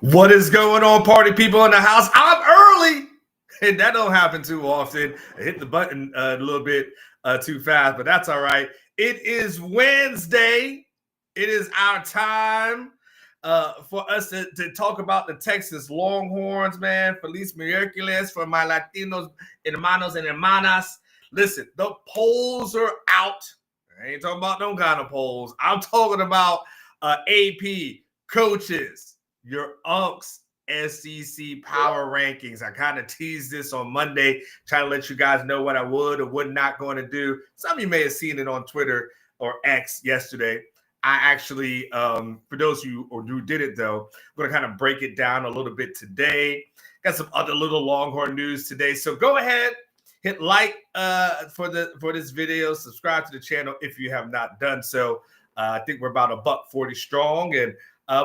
What is going on, party people in the house? I'm early, and that don't happen too often. I hit the button a little bit too fast, but that's all right. It is Wednesday. It is our time for us to talk about the Texas Longhorns, man. Feliz Miércoles for my Latinos, hermanos and hermanas. Listen, the polls are out. I ain't talking about no kind of polls. I'm talking about AP coaches, your UNC's SEC power rankings. I kind of teased this on Monday, trying to let you guys know what I would or would not going to do. Some of you may have seen it on Twitter or X yesterday. I actually, for those of you who did it though, I'm going to kind of break it down a little bit today. Got some other little Longhorn news today. So go ahead, hit like for this video, subscribe to the channel if you have not done so. I think we're about $140 strong, and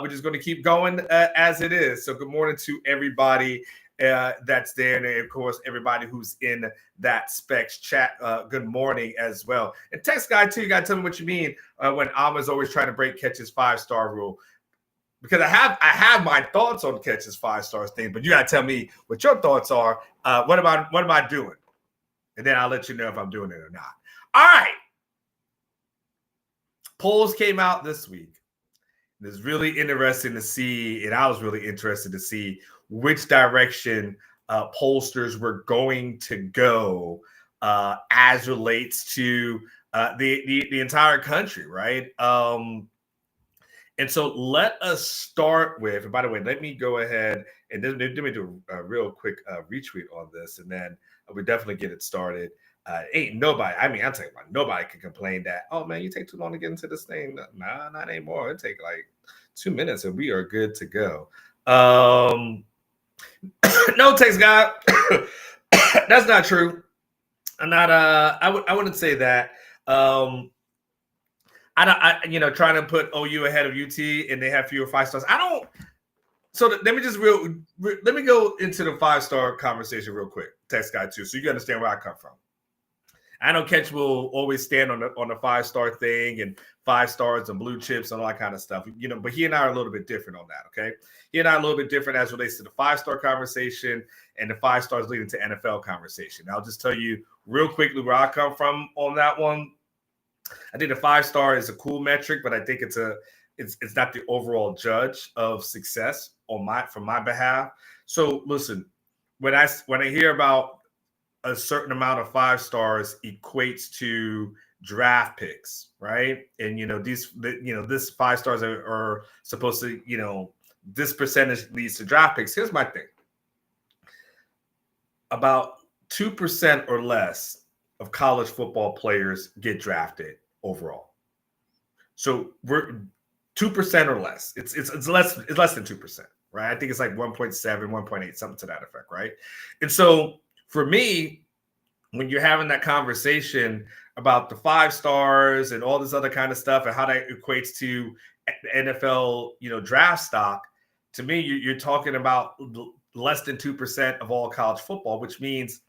we're just going to keep going as it is. So good morning to everybody that's there, and of course everybody who's in that Specs chat. Good morning as well. And text guy too, you got to tell me what you mean when Alma's always trying to break Catch's 5-star rule. Because I have my thoughts on Catch's 5-star thing, but you got to tell me what your thoughts are. What am I doing? And then I'll let you know if I'm doing it or not. All right. Polls came out this week. It's really interesting to see, and I was really interested to see which direction pollsters were going to go as relates to the entire country, right? And so let us start with, and by the way, let me go ahead and let me do a real quick retweet on this, and then we'll definitely get it started. Ain't nobody, I mean, I'm talking about nobody can complain that, oh man, you take too long to get into this thing. Nah, not anymore. It take like 2 minutes and we are good to go. No, text guy. That's not true. I'm not, I wouldn't say that. Trying to put OU ahead of UT and they have fewer 5-stars. Let me go into the 5-star conversation real quick. Text guy too, so you can understand where I come from. I know Catch will always stand on the 5-star thing and 5 stars and blue chips and all that kind of stuff, but he and I are a little bit different on that, okay? He and I are a little bit different as relates to the 5-star conversation and the 5 stars leading to NFL conversation. I'll just tell you real quickly where I come from on that one. I think the 5-star is a cool metric, but I think it's not the overall judge of success from my behalf. So listen, when I hear about a certain amount of 5 stars equates to draft picks, right? And this 5 stars are supposed to, this percentage leads to draft picks. Here's my thing. About 2% or less of college football players get drafted overall. So we're 2% or less. It's less than 2%, right? I think it's like 1.7, 1.8, something to that effect, right? And so for me, when you're having that conversation about the 5 stars and all this other kind of stuff and how that equates to NFL, draft stock, to me, you're talking about less than 2% of all college football, which means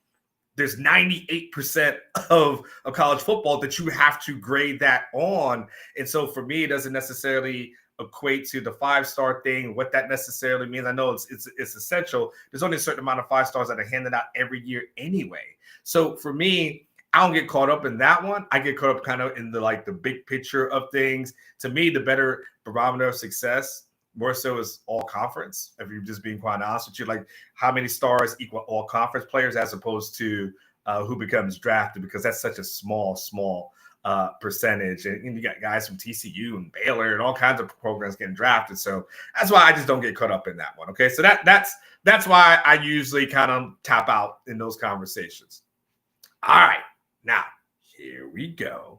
there's 98% of college football that you have to grade that on. And so for me, it doesn't necessarily equate to the 5-star thing, what that necessarily means. I know it's essential. There's only a certain amount of 5 stars that are handed out every year anyway. So for me, I don't get caught up in that one. I get caught up kind of in the big picture of things. To me, the better barometer of success more so is all conference. If you're just being quite honest with you, like how many stars equal all conference players as opposed to who becomes drafted, because that's such a small percentage. And you got guys from TCU and Baylor and all kinds of programs getting drafted. So that's why I just don't get caught up in that one. Okay. So that's why I usually kind of tap out in those conversations. All right. Now, here we go.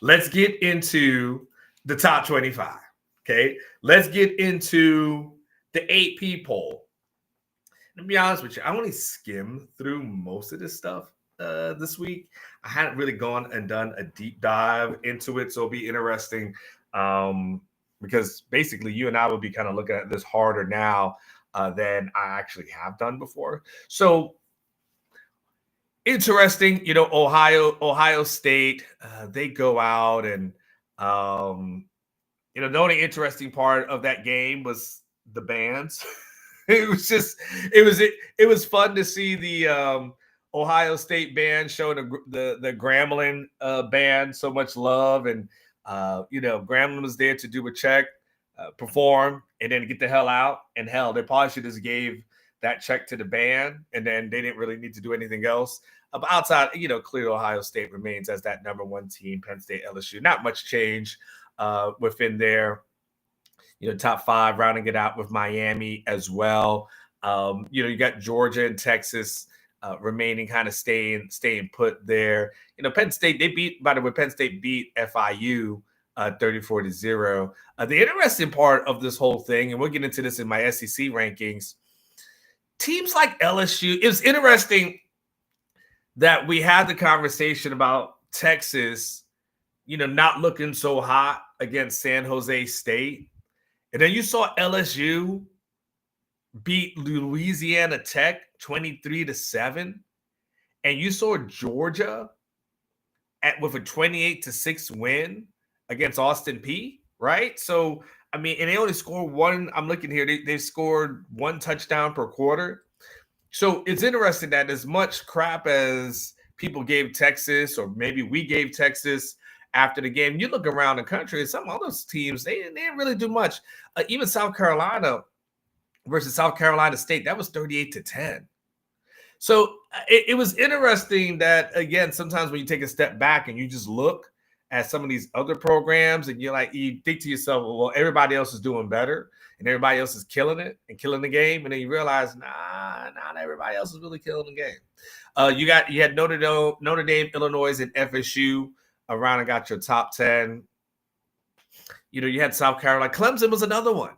Let's get into the top 25. Okay. Let's get into the AP poll. To be honest with you, I only skimmed through most of this stuff this week. I hadn't really gone and done a deep dive into it. So it'll be interesting because basically you and I will be kind of looking at this harder now than I actually have done before. So interesting, Ohio State, they go out and, the only interesting part of that game was the bands. It was fun to see the Ohio State band showing the Grambling band so much love, and Grambling was there to do a check, perform, and then get the hell out. And hell, they probably should just gave that check to the band, and then they didn't really need to do anything else. But outside, clearly Ohio State remains as that number one team. Penn State, LSU, not much change within their top five, rounding it out with Miami as well. You got Georgia and Texas remaining kind of staying put there. Penn State, Penn State beat FIU 34-0. The interesting part of this whole thing, and we'll get into this in my SEC rankings, teams like LSU, it was interesting that we had the conversation about Texas, not looking so hot against San Jose State. And then you saw LSU beat Louisiana Tech 23-7. And you saw Georgia with a 28-6 win against Austin Peay, right? So, and they only scored one. I'm looking here. They scored one touchdown per quarter. So it's interesting that as much crap as people gave Texas, or maybe we gave Texas after the game, you look around the country and some of those teams, they didn't really do much. Even South Carolina versus South Carolina State, that was 38-10. So it was interesting that, again, sometimes when you take a step back and you just look at some of these other programs and you think to yourself, well, everybody else is doing better and everybody else is killing it and killing the game. And then you realize, not everybody else is really killing the game. You had Notre Dame, Illinois, and FSU around and got your top 10. You had South Carolina. Clemson was another one.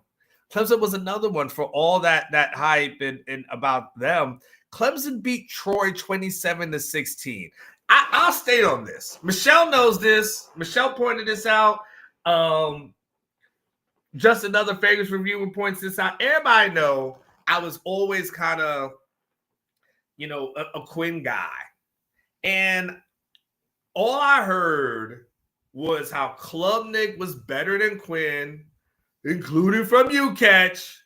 For all that hype and about them. Clemson beat Troy 27-16. I'll stay on this. Michelle knows this. Michelle pointed this out. Just another Vegas reviewer points this out. Everybody know I was always kind of, a Quinn guy. And all I heard was how Klubnik was better than Quinn, including from you, Catch.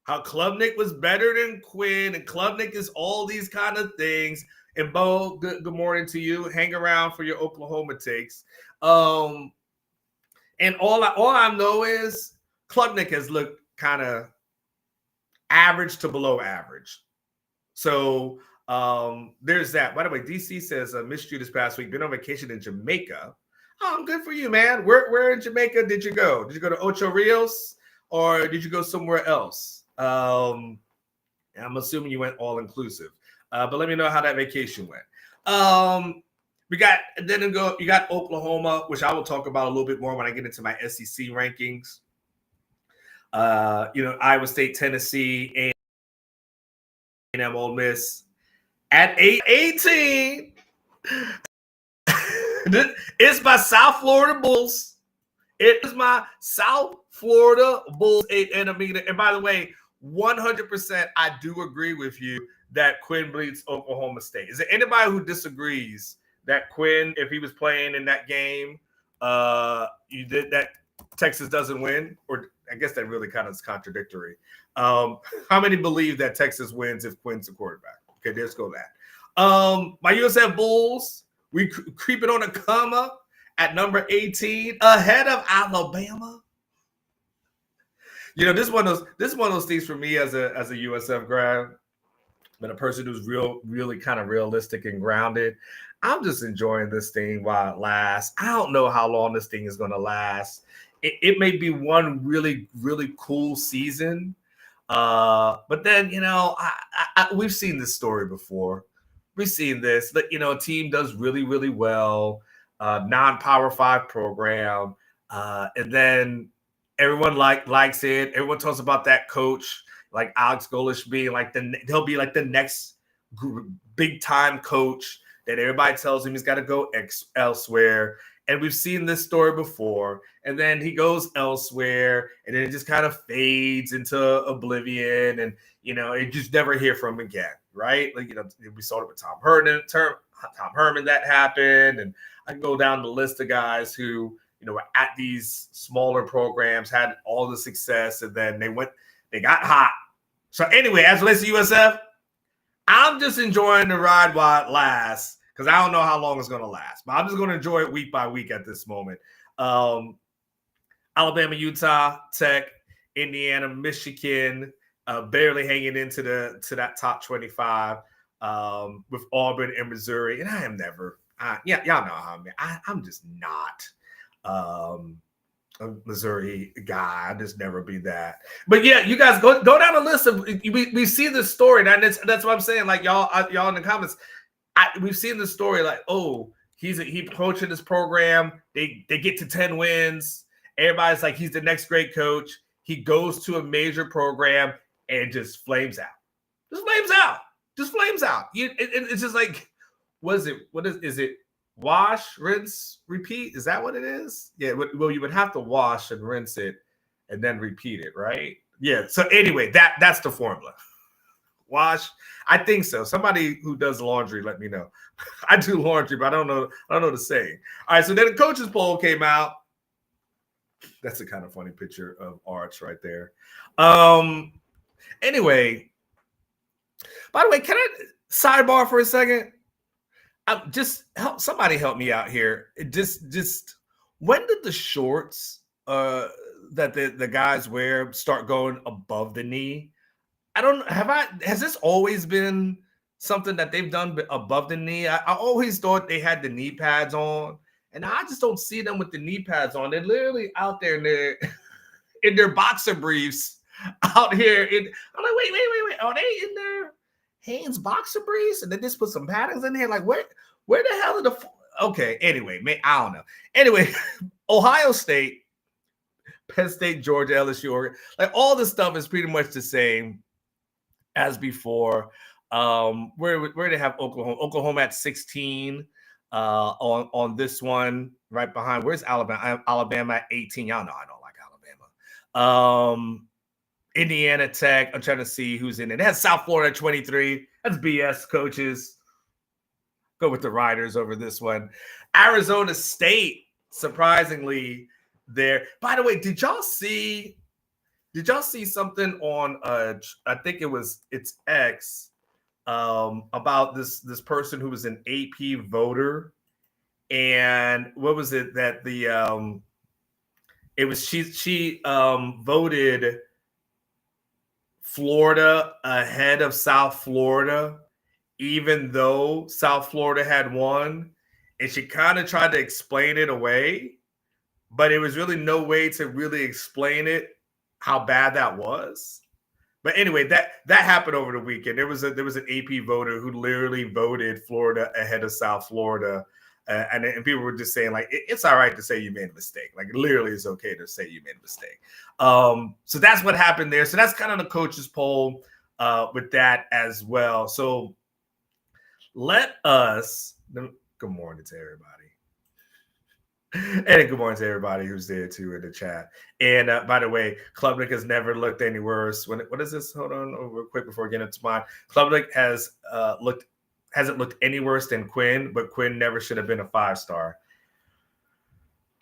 How Klubnik was better than Quinn, and Klubnik is all these kind of things. And Bo, good morning to you. Hang around for your Oklahoma takes. And all I know is Klubnik has looked kind of average to below average. So there's that. By the way, DC says, missed you this past week. Been on vacation in Jamaica. Oh, good for you, man. Where in Jamaica did you go? Did you go to Ocho Rios or did you go somewhere else? I'm assuming you went all inclusive. But let me know how that vacation went. You got Oklahoma, which I will talk about a little bit more when I get into my SEC rankings. Iowa State, Tennessee, A&M, Ole Miss at 18. It's my South Florida Bulls. It is my South Florida Bulls. And by the way, 100%, I do agree with you that Quinn bleeds Oklahoma State. Is there anybody who disagrees that Quinn, if he was playing in that game, that Texas doesn't win? Or I guess that really kind of is contradictory. How many believe that Texas wins if Quinn's the quarterback? Okay, let's go that. My USF Bulls, we creeping on a comma at number 18, ahead of Alabama. This is one of those things for me as a USF grad, but a person who's really kind of realistic and grounded. I'm just enjoying this thing while it lasts. I don't know how long this thing is going to last. It may be one really, really cool season. But then, we've seen this story before. We've seen this. A team does really, really well, non-Power 5 program, and then everyone likes it. Everyone talks about that coach, like Alex Golish being he'll be like the next big time coach that everybody tells him he's got to go elsewhere. And we've seen this story before. And then he goes elsewhere, and then it just kind of fades into oblivion, and you just never hear from him again, right? We saw it with Tom Herman that happened, and I can go down the list of guys who were at these smaller programs, had all the success, and then They got hot. So anyway, as it relates to USF, I'm just enjoying the ride while it lasts because I don't know how long it's going to last. But I'm just going to enjoy it week by week at this moment. Alabama, Utah, Tech, Indiana, Michigan, barely hanging into that top 25 with Auburn and Missouri. And I am never, y'all know how I'm just not a Missouri guy. I just never be that. But yeah, you guys go down the list of we see this story, and that's what I'm saying. Like y'all in the comments, we've seen the story. Like, oh, he coaching this program. They get to 10 wins. Everybody's like, he's the next great coach. He goes to a major program and just flames out. Just flames out. It's just like, what is it? Wash, rinse, repeat? Is that what it is? Yeah. Well, you would have to wash and rinse it and then repeat it, right? Yeah. So anyway, that's the formula. Wash. I think so. Somebody who does laundry, let me know. I do laundry, but I don't know the saying. All right. So then the coaches poll came out. That's a kind of funny picture of Arch right there. Anyway, by the way, can I sidebar for a second? Somebody help me out here. Just when did the shorts that the guys wear start going above the knee? Has this always been something that they've done above the knee? I always thought they had the knee pads on. And I just don't see them with the knee pads on. They're literally out there in their boxer briefs out here. I'm like, wait. Are they in their Hanes boxer briefs? And they just put some paddings in there? Like, where the hell are the... Okay, anyway, I don't know. Anyway, Ohio State, Penn State, Georgia, LSU, Oregon. Like, all this stuff is pretty much the same as before. Where they have Oklahoma? Oklahoma at 16. On this one, right behind. Where's Alabama? Alabama at 18. Y'all know I don't like Alabama. Indiana, Tech. I'm trying to see who's in it. It has South Florida at 23. That's BS, coaches. Go with the Riders over this one. Arizona State, surprisingly, there. By the way, did y'all see something on I think it's X about this person who was an AP voter, and what was it that she voted Florida ahead of South Florida, even though South Florida had won, and she kind of tried to explain it away, but it was really no way to really explain it how bad that was. But anyway, that happened over the weekend. There was an AP voter who literally voted Florida ahead of South Florida, and people were just saying like it's all right to say you made a mistake. Like literally, it's okay to say you made a mistake. So that's what happened there. So that's kind of the coaches poll with that as well. So let us. Good morning to everybody. And good morning to everybody who's there too in the chat. And by the way, Klubnik has never looked any worse. What is this? Hold on, real quick before getting into mine. Klubnik hasn't looked any worse than Quinn, but Quinn never should have been a 5-star.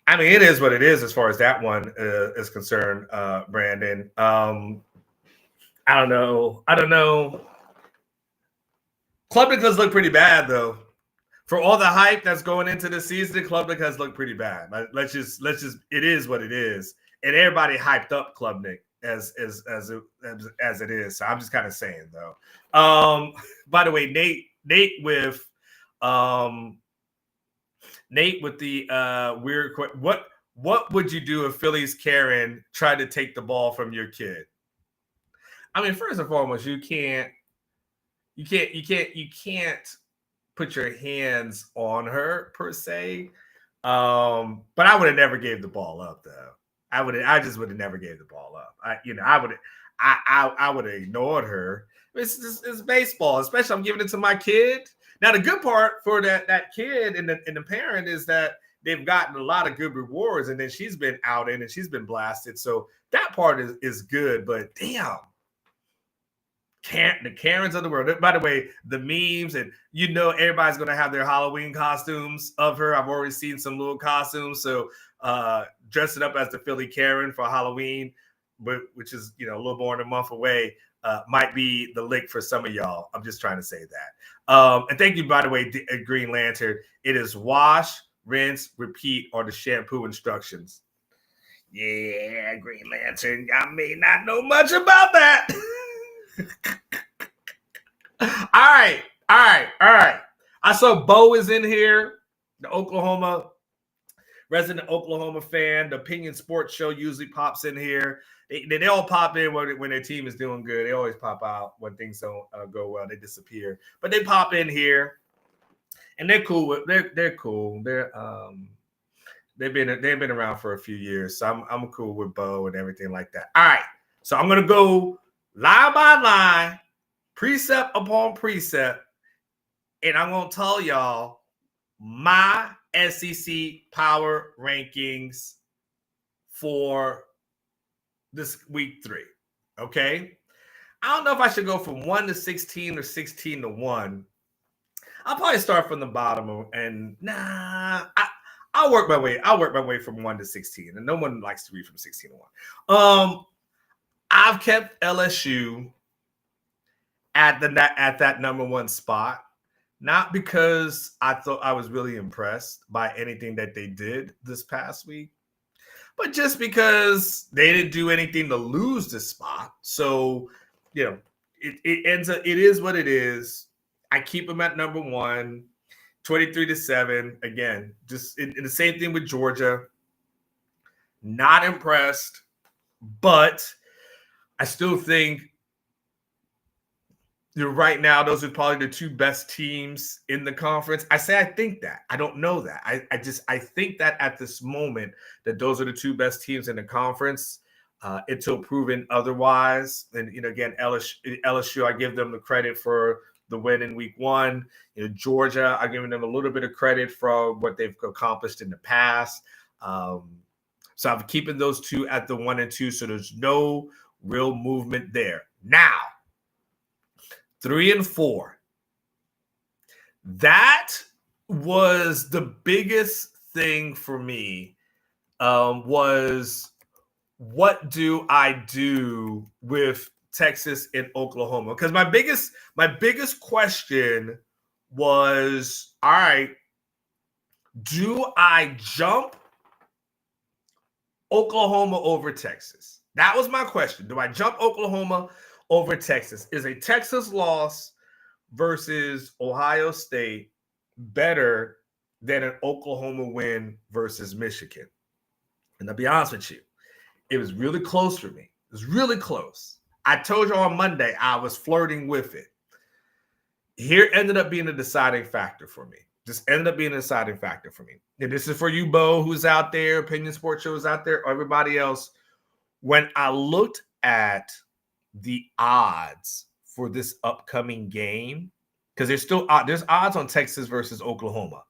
I mean, it is what it is as far as that one is concerned, Brandon. I don't know. Klubnik does look pretty bad though. For all the hype that's going into the season, Klubnik has looked pretty bad. Let's just it is what it is. And everybody hyped up Klubnik as it is. So I'm just kind of saying though. By the way, Nate with the weird question. What would you do if Philly's Karen tried to take the ball from your kid? I mean, first and foremost, you can't put your hands on her per se. But I would have never gave the ball up though. I just would have never gave the ball up. I would have ignored her. It's baseball, especially I'm giving it to my kid. Now the good part for that kid and the parent is that they've gotten a lot of good rewards, and then she's been outed and she's been blasted. So that part is good, but damn. The Karens of the world. By the way, the memes, and everybody's going to have their Halloween costumes of her. I've already seen some little costumes. So dressing up as the Philly Karen for Halloween which is a little more than a month away, might be the lick for some of y'all. I'm just trying to say that. And thank you, by the way, Green Lantern. It is wash, rinse, repeat, or the shampoo instructions. Yeah, Green Lantern. I may not know much about that. All right. I saw Bo is in here, the resident Oklahoma fan. The Opinion Sports Show usually pops in here. They all pop in when their team is doing good. They always pop out when things don't go well. They disappear, but they pop in here, and they're cool. They're cool. They've been around for a few years, so I'm cool with Bo and everything like that. All right, so I'm gonna go line by line, precept upon precept, and I'm gonna tell y'all my SEC power rankings for this week 3. Okay, I don't know if I should go from 1 to 16 or 16 to 1. I'll probably start from the bottom, and I'll work my way from 1 to 16, and no one likes to read from 16 to 1. I've kept LSU at that number 1 spot, not because I thought I was really impressed by anything that they did this past week, but just because they didn't do anything to lose this spot. So, it ends up, it is what it is. I keep them at number 1, 23-7. Again, just in the same thing with Georgia. Not impressed, but I still think right now those are probably the 2 best teams in the conference. I think that. I don't know that. I think that at this moment that those are the 2 best teams in the conference until proven otherwise. And again, LSU, I give them the credit for the win in week 1. Georgia, I'm giving them a little bit of credit for what they've accomplished in the past. So I'm keeping those 2 at the 1 and 2. So there's no real movement there. Now, 3 and 4. That was the biggest thing for me. Was what do I do with Texas and Oklahoma? Because my biggest question was, all right, do I jump Oklahoma over Texas? That was my question. Do I jump Oklahoma over Texas? Is a Texas loss versus Ohio State better than an Oklahoma win versus Michigan? And I'll be honest with you, it was really close for me. It was really close. I told you on Monday I was flirting with it. Here ended up being a deciding factor for me. Just ended up being a deciding factor for me. And this is for you, Bo, who's out there, Opinion Sports Show is out there, or everybody else. When I looked at the odds for this upcoming game, because there's odds on Texas versus Oklahoma.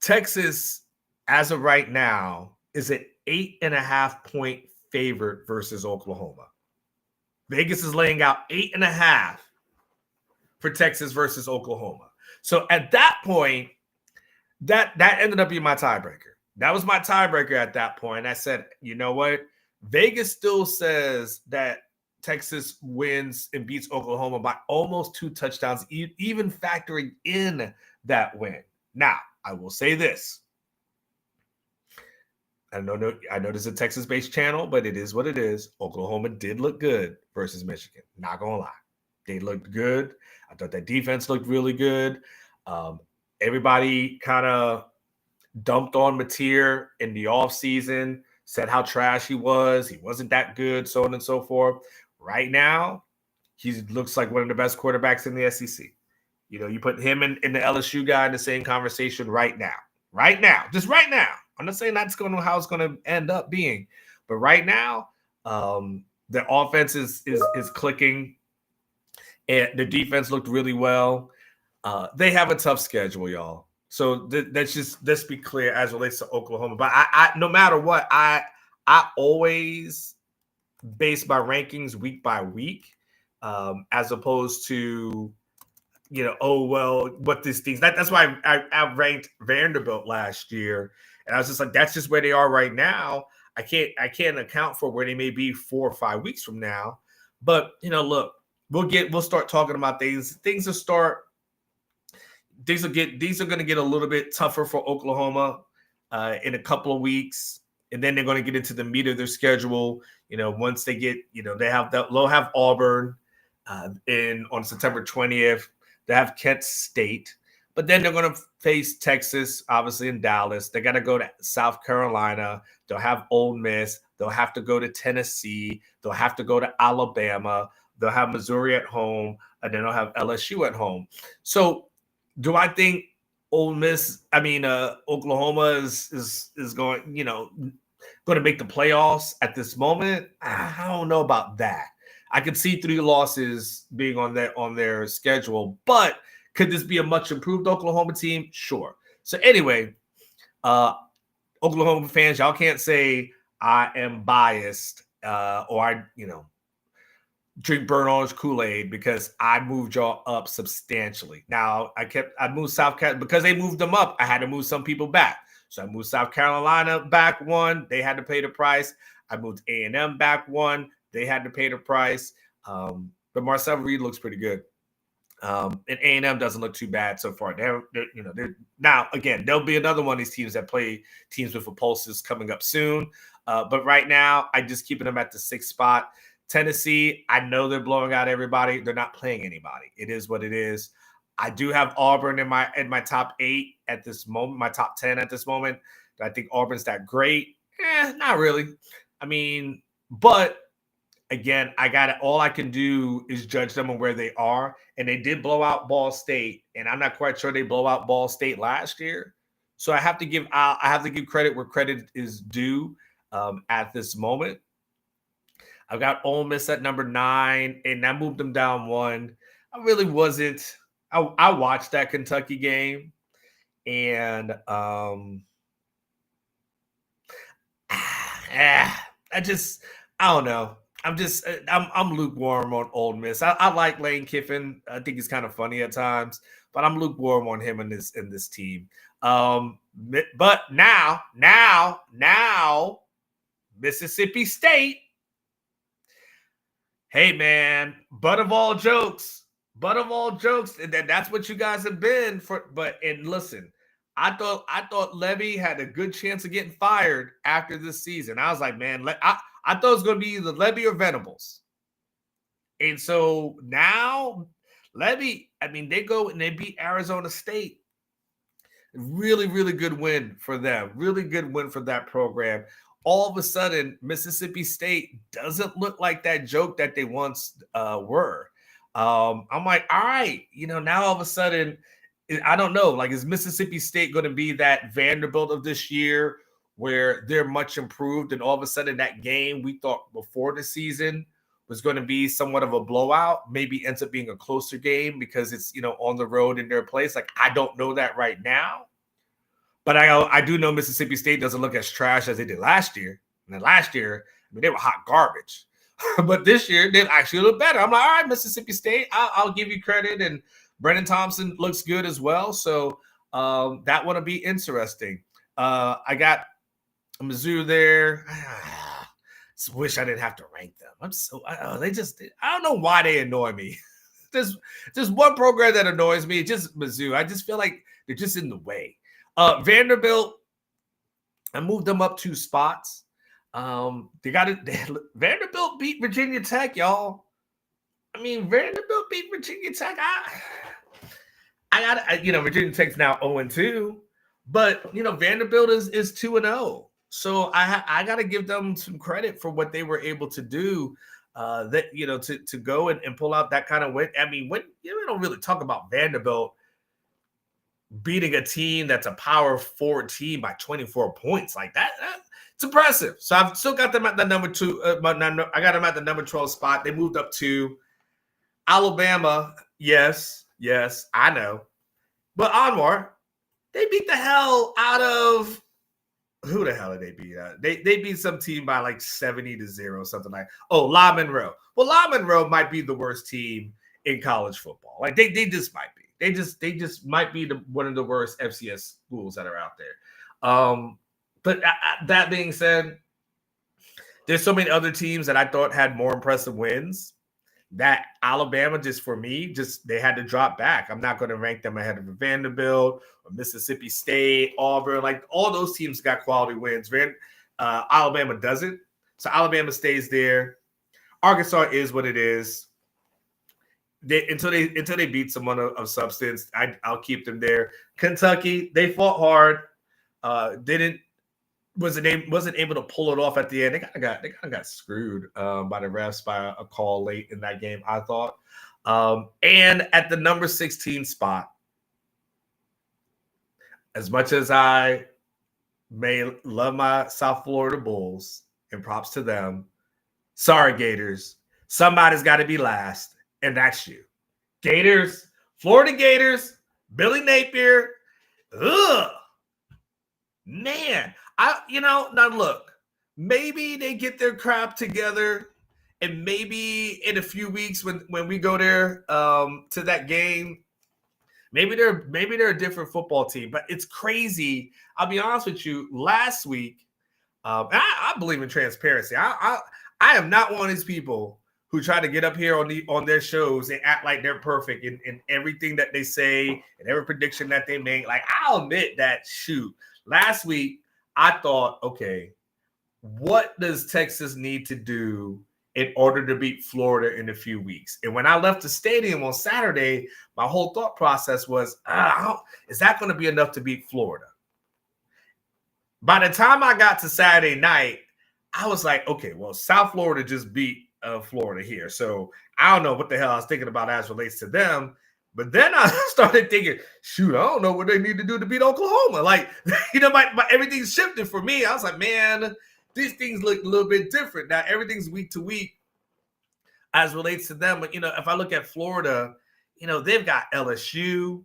Texas, as of right now, is an 8.5-point favorite versus Oklahoma. Vegas is laying out 8.5 for Texas versus Oklahoma. So at that point, that ended up being my tiebreaker. That was my tiebreaker at that point. I said, you know what? Vegas still says that Texas wins and beats Oklahoma by almost 2 touchdowns, even factoring in that win. Now, I will say this. I know this is a Texas-based channel, but it is what it is. Oklahoma did look good versus Michigan. Not going to lie. They looked good. I thought that defense looked really good. Everybody kind of dumped on Mateer in the offseason, said how trash he was. He wasn't that good, so on and so forth. Right now, he looks like one of the best quarterbacks in the SEC. You put him and the LSU guy in the same conversation right now. Right now. Just right now. I'm not saying that's how it's going to end up being. But right now, the offense is clicking. And the defense looked really well. They have a tough schedule, y'all. So let's be clear as it relates to Oklahoma. But I no matter what, I always base my rankings week by week, as opposed to, what these things. That's why I ranked Vanderbilt last year. And I was just like, that's just where they are right now. I can't account for where they may be 4 or 5 weeks from now. But look, we'll start talking about things. Things are going to get a little bit tougher for Oklahoma in a couple of weeks, and then they're going to get into the meat of their schedule. Once they get, they'll have Auburn on September 20th. They have Kent State, but then they're going to face Texas, obviously in Dallas. They got to go to South Carolina. They'll have Ole Miss. They'll have to go to Tennessee. They'll have to go to Alabama. They'll have Missouri at home, and then they'll have LSU at home. So, do I think Oklahoma is going, going to make the playoffs at this moment? I don't know about that. I could see 3 losses being on their schedule, but could this be a much improved Oklahoma team? Sure. So anyway, Oklahoma fans, y'all can't say I am biased or I, drink burnt orange Kool-Aid because I moved y'all up substantially. Now I moved South Carolina because they moved them up. I had to move some people back. So I moved South Carolina back 1. They had to pay the price. I moved A&M back 1. They had to pay the price. But Marcel Reed looks pretty good. And A&M doesn't look too bad so far. They're now again, there'll be another one of these teams that play teams with pulses coming up soon. But right now, I just keeping them at the 6th spot. Tennessee, I know they're blowing out everybody. They're not playing anybody. It is what it is. I do have Auburn in my top 8 at this moment, my top 10 at this moment. Do I think Auburn's that great? Not really. But again, all I can do is judge them on where they are. And they did blow out Ball State, and I'm not quite sure they blow out Ball State last year. So I have to give credit where credit is due at this moment. I've got Ole Miss at number 9, and I moved them down 1. I really wasn't. I watched that Kentucky game, and I don't know. I'm lukewarm on Ole Miss. I like Lane Kiffin. I think he's kind of funny at times, but I'm lukewarm on him in this team. But now Mississippi State. Hey man, butt of all jokes, and that's what you guys have been for. And listen, I thought Levy had a good chance of getting fired after this season. I was like, man, I thought it was going to be either Levy or Venables. And so now Levy, they go and they beat Arizona State. Really, really good win for them. Really good win for that program. All of a sudden, Mississippi State doesn't look like that joke that they once were. I'm like, all right, now all of a sudden, I don't know, like, is Mississippi State going to be that Vanderbilt of this year where they're much improved, and all of a sudden that game we thought before the season was going to be somewhat of a blowout, maybe ends up being a closer game because it's, on the road in their place? Like, I don't know that right now. But I do know Mississippi State doesn't look as trash as they did last year. And then last year, they were hot garbage. But this year, they actually look better. I'm like, all right, Mississippi State, I'll give you credit. And Brennan Thompson looks good as well. So that one will be interesting. I got Mizzou there. I just wish I didn't have to rank them. I don't know why they annoy me. There's one program that annoys me, just Mizzou. I just feel like they're just in the way. Vanderbilt, I moved them up 2 spots. Vanderbilt beat Virginia Tech, y'all. Vanderbilt beat Virginia Tech. Virginia Tech's now 0-2, but Vanderbilt is 2-0. So I got to give them some credit for what they were able to do. To go and pull out that kind of win. When we don't really talk about Vanderbilt beating a team that's a power forward team by 24 points like that, it's impressive. So I've still got them at the number 2. I got them at the number 12 spot. They moved up 2. Alabama, yes, I know. But Anwar, they beat the hell out of who the hell did they beat? They beat some team by like 70-0, something like. Oh, La Monroe. Well, La Monroe might be the worst team in college football. Like they just might be. They just might be one of the worst FCS schools that are out there. But that being said, there's so many other teams that I thought had more impressive wins that Alabama, just for me, they had to drop back. I'm not going to rank them ahead of Vanderbilt or Mississippi State, Auburn. Like all those teams got quality wins. Alabama doesn't. So Alabama stays there. Arkansas is what it is. Until they beat someone of substance, I'll keep them there. Kentucky, they fought hard. Wasn't able to pull it off at the end. They kind of got screwed by the refs by a call late in that game, I thought. And at the number 16 spot, as much as I may love my South Florida Bulls, and props to them, sorry, Gators, somebody's got to be last, and that's you. Gators, Florida Gators, Billy Napier. Ugh. Man, now look, maybe they get their crap together, and maybe in a few weeks when we go there to that game, maybe they're a different football team. But it's crazy. I'll be honest with you. Last week, I believe in transparency. I am not one of these people who try to get up here on their shows and act like they're perfect in everything that they say and every prediction that they make. Like, I'll admit that, last week, I thought, okay, what does Texas need to do in order to beat Florida in a few weeks? And when I left the stadium on Saturday, my whole thought process was, is that going to be enough to beat Florida? By the time I got to Saturday night, I was like, okay, well, South Florida just beat Florida here. So I don't know what the hell I was thinking about as relates to them. But then I started thinking, I don't know what they need to do to beat Oklahoma. Like, everything's shifted for me. I was like, man, these things look a little bit different. Now, everything's week to week as relates to them. But, if I look at Florida, they've got LSU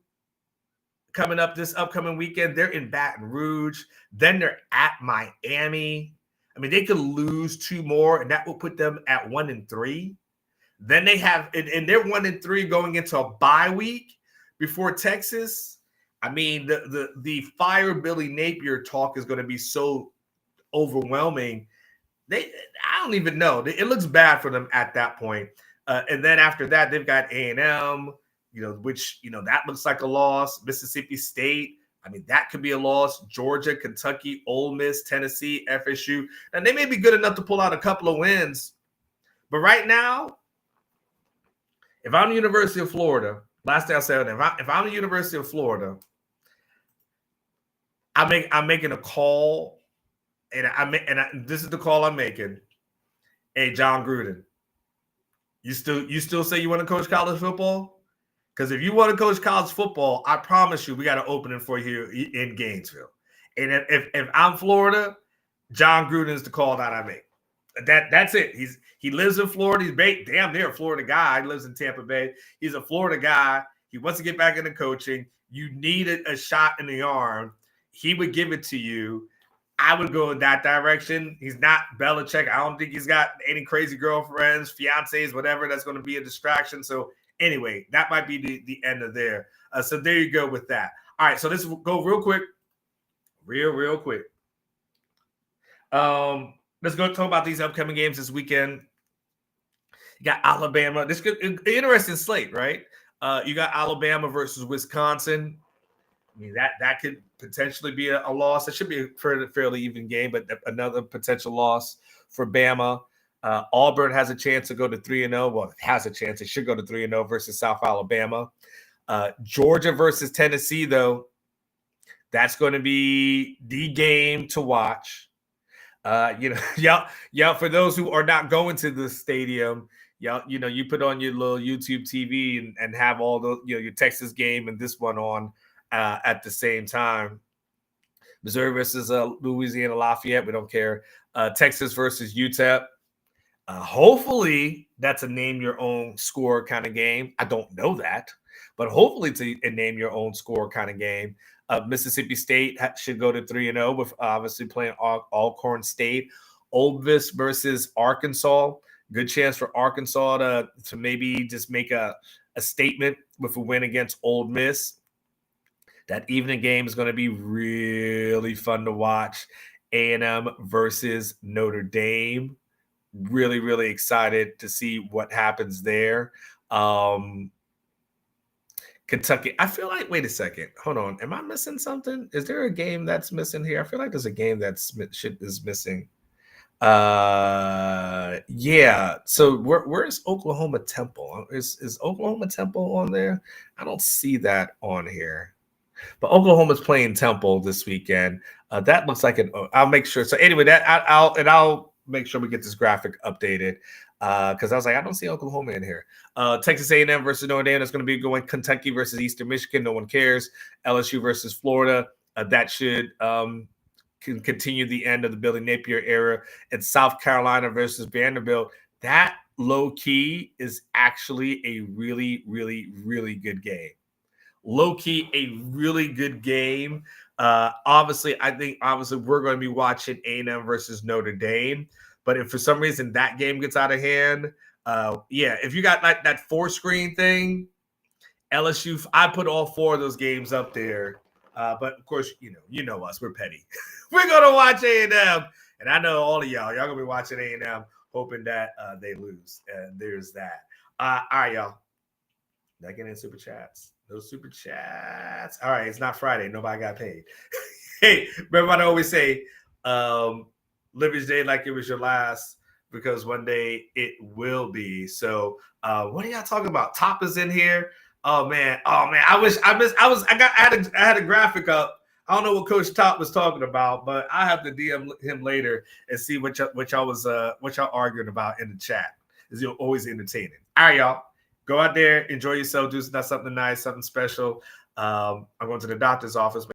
coming up this upcoming weekend. They're in Baton Rouge. Then they're at Miami. I mean, they could lose 2 more, and that will put them at 1-3. Then they have, and they're 1-3 going into a bye week before Texas. I mean, the fire Billy Napier talk is going to be so overwhelming. I don't even know. It looks bad for them at that point. And then after that, they've got A&M, which that looks like a loss. Mississippi State. I mean, that could be a loss. Georgia, Kentucky, Ole Miss, Tennessee, FSU. And they may be good enough to pull out a couple of wins. But right now, if I'm the University of Florida, last thing I said, if I'm the University of Florida, I'm making a call, and this is the call I'm making. Hey, John Gruden, you still say you want to coach college football? Because if you want to coach college football, I promise you, we got an opening for you in Gainesville. And if I'm Florida, John Gruden is the call that I make. That's it. He lives in Florida. He's damn near a Florida guy. He lives in Tampa Bay. He's a Florida guy. He wants to get back into coaching. You need a shot in the arm. He would give it to you. I would go in that direction. He's not Belichick. I don't think he's got any crazy girlfriends, fiancés, whatever. That's going to be a distraction. So anyway, that might be the end of there. So there you go with that. All right, so let's go real quick. Real quick. Let's go talk about these upcoming games this weekend. You got Alabama. This could an interesting slate, right? You got Alabama versus Wisconsin. I mean, that could potentially be a loss. It should be a fairly even game, but another potential loss for Bama. Auburn has a chance to go to 3-0. Well, it has a chance. It should go to 3-0 versus South Alabama. Georgia versus Tennessee, though, that's going to be the game to watch. For those who are not going to the stadium, you put on your little YouTube TV and have all the your Texas game and this one on at the same time. Missouri versus Louisiana Lafayette, we don't care. Texas versus UTEP. Hopefully that's a name your own score kind of game. I don't know that, but hopefully it's a name your own score kind of game. Mississippi State should go to 3-0 with obviously playing Alcorn State. Ole Miss versus Arkansas. Good chance for Arkansas to maybe just make a statement with a win against Ole Miss. That evening game is going to be really fun to watch. A&M versus Notre Dame. Really, really excited to see what happens there. Kentucky. I feel like, wait a second. Hold on. Am I missing something? Is there a game that's missing here? I feel like there's a game that's is missing. Yeah. So where's Oklahoma Temple? Is Oklahoma Temple on there? I don't see that on here. But Oklahoma's playing Temple this weekend. That looks like an. I'll make sure. So anyway, I'll make sure we get this graphic updated because I was like, I don't see Oklahoma in here. Texas A&M versus Notre Dame. That's going to be going. Kentucky versus Eastern Michigan. No one cares. LSU versus Florida. That should can continue the end of the Billy Napier era. And South Carolina versus Vanderbilt. That low key is actually a really, really, really good game. Low key, a really good game. Obviously, I think we're going to be watching A&M versus Notre Dame. But if for some reason that game gets out of hand, if you got like that 4-screen thing, LSU, I put all 4 of those games up there. But of course, you know us, we're petty. We're gonna watch A&M, and I know all of y'all gonna be watching A&M, hoping that they lose. And there's that. All right, y'all. Not getting super chats. No super chats. All right, it's not Friday. Nobody got paid. Hey, remember what I always say, live each day like it was your last, because one day it will be. So what are y'all talking about? Top is in here. Oh man. I had a graphic up. I don't know what Coach Top was talking about, but I have to DM him later and see what y'all arguing about in the chat. It's always entertaining. All right, y'all. Go out there, enjoy yourself, do something nice, something special. I'm going to the doctor's office.